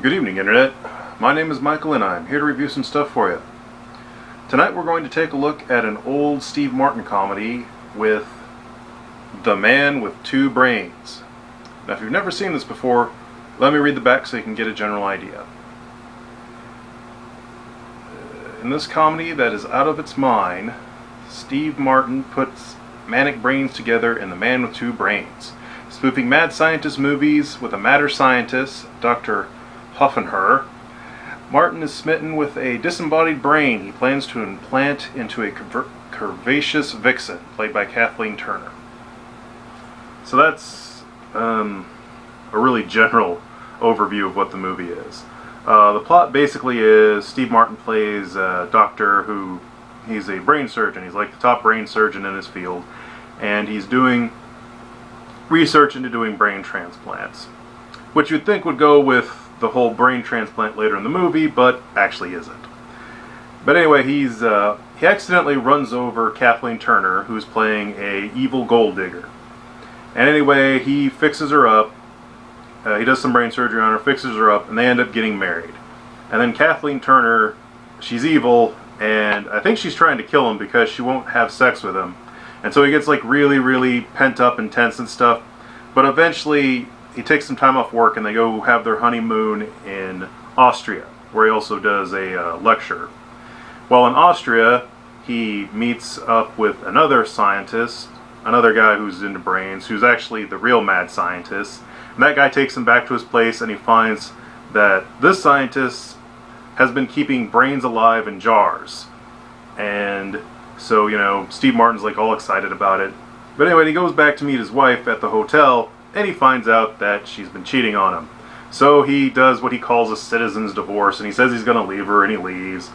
Good evening, Internet. My name is Michael and I'm here to review some stuff for you. Tonight we're going to take a look at an old Steve Martin comedy with The Man with Two Brains. Now if you've never seen this before, let me read the back so you can get a general idea. In this comedy that is out of its mind, Steve Martin puts manic brains together in The Man with Two Brains. Spoofing mad scientist movies with a madder scientist, Dr. Hoffenherr, Martin is smitten with a disembodied brain he plans to implant into a curvaceous vixen, played by Kathleen Turner. So that's a really general overview of what the movie is. The plot basically is Steve Martin plays a doctor who, he's a brain surgeon. He's like the top brain surgeon in his field, and he's doing research into doing brain transplants, which you'd think would go with the whole brain transplant later in the movie, but actually isn't. But anyway, he accidentally runs over Kathleen Turner, who's playing a evil gold digger. And anyway, he fixes her up. He does some brain surgery on her, fixes her up, and they end up getting married. And then Kathleen Turner, she's evil, and I think she's trying to kill him because she won't have sex with him. And so he gets like really, really pent up and tense and stuff. But eventually he takes some time off work and they go have their honeymoon in Austria, where he also does a lecture. While in Austria, he meets up with another scientist, another guy who's into brains, who's actually the real mad scientist. And that guy takes him back to his place and he finds that this scientist has been keeping brains alive in jars. And so, you know, Steve Martin's like all excited about it. But anyway, he goes back to meet his wife at the hotel, and he finds out that she's been cheating on him. So he does what he calls a citizen's divorce, and he says he's going to leave her, and he leaves.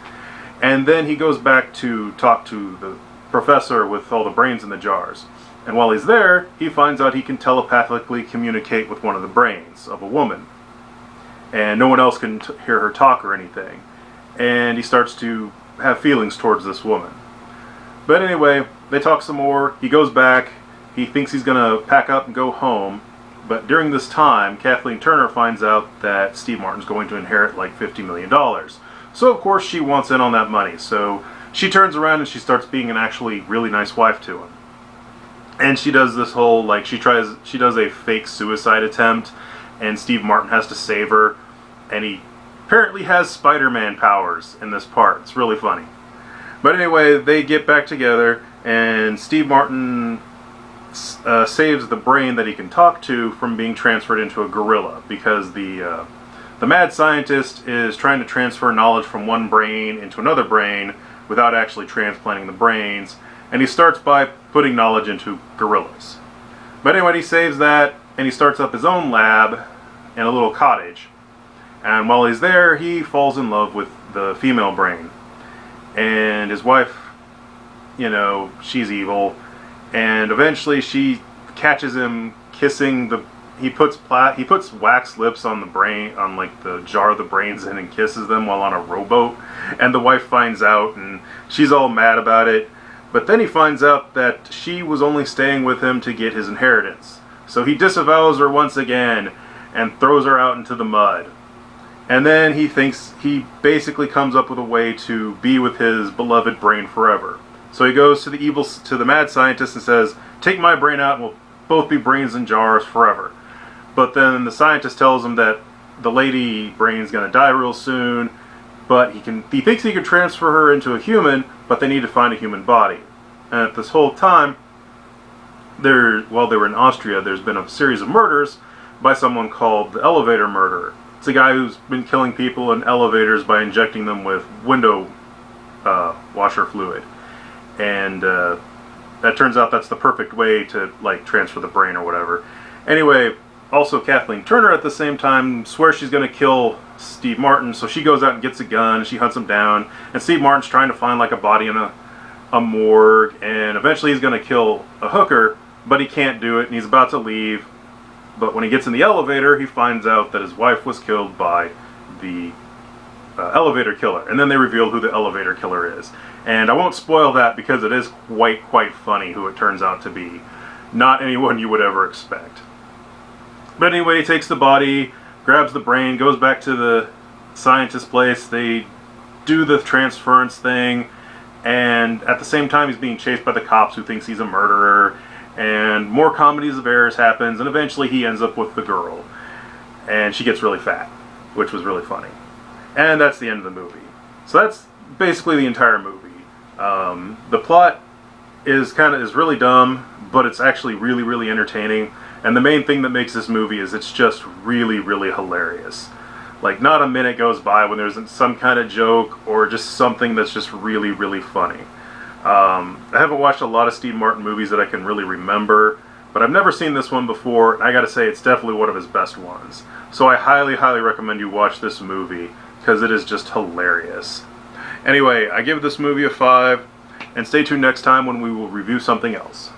And then he goes back to talk to the professor with all the brains in the jars. And while he's there, he finds out he can telepathically communicate with one of the brains of a woman. And no one else can hear her talk or anything. And he starts to have feelings towards this woman. But anyway, they talk some more. He goes back. He thinks he's going to pack up and go home. But during this time, Kathleen Turner finds out that Steve Martin's going to inherit like $50 million. So of course she wants in on that money. So she turns around and she starts being an actually really nice wife to him. And she does this whole, like, she does a fake suicide attempt. And Steve Martin has to save her. And he apparently has Spider-Man powers in this part. It's really funny. But anyway, they get back together, and Steve Martin saves the brain that he can talk to from being transferred into a gorilla, because the mad scientist is trying to transfer knowledge from one brain into another brain without actually transplanting the brains, and he starts by putting knowledge into gorillas. But anyway, he saves that, and he starts up his own lab in a little cottage. And while he's there, he falls in love with the female brain. And his wife, you know, she's evil. And eventually she catches him kissing he puts wax lips on the brain, on like the jar of the brains in, and kisses them while on a rowboat. And the wife finds out and she's all mad about it. But then he finds out that she was only staying with him to get his inheritance. So he disavows her once again and throws her out into the mud. And then he basically comes up with a way to be with his beloved brain forever. So he goes to the mad scientist and says, "Take my brain out and we'll both be brains in jars forever." But then the scientist tells him that the lady brain's going to die real soon, but he thinks he can transfer her into a human, but they need to find a human body. And at this whole time, while they were in Austria, there's been a series of murders by someone called the Elevator Murderer. It's a guy who's been killing people in elevators by injecting them with window washer fluid. And that turns out that's the perfect way to like transfer the brain or whatever. Anyway, also Kathleen Turner at the same time swears she's going to kill Steve Martin, so she goes out and gets a gun and she hunts him down. And Steve Martin's trying to find like a body in a morgue, and eventually he's going to kill a hooker, but he can't do it and he's about to leave. But when he gets in the elevator, he finds out that his wife was killed by the elevator killer. And then they reveal who the elevator killer is. And I won't spoil that because it is quite funny who it turns out to be. Not anyone you would ever expect. But anyway, he takes the body grabs the brain, goes back to the scientist's place. They do the transference thing, and at the same time he's being chased by the cops who thinks he's a murderer, and more comedies of errors happens, and eventually he ends up with the girl, and she gets really fat, which was really funny. And that's the end of the movie. So that's basically the entire movie. The plot is really dumb, but it's actually really, really entertaining. And the main thing that makes this movie is it's just really, really hilarious. Like, not a minute goes by when there's some kind of joke or just something that's just really, really funny. I haven't watched a lot of Steve Martin movies that I can really remember, but I've never seen this one before, and I gotta say, it's definitely one of his best ones. So I highly, highly recommend you watch this movie, because it is just hilarious. Anyway, I give this movie a 5, and stay tuned next time when we will review something else.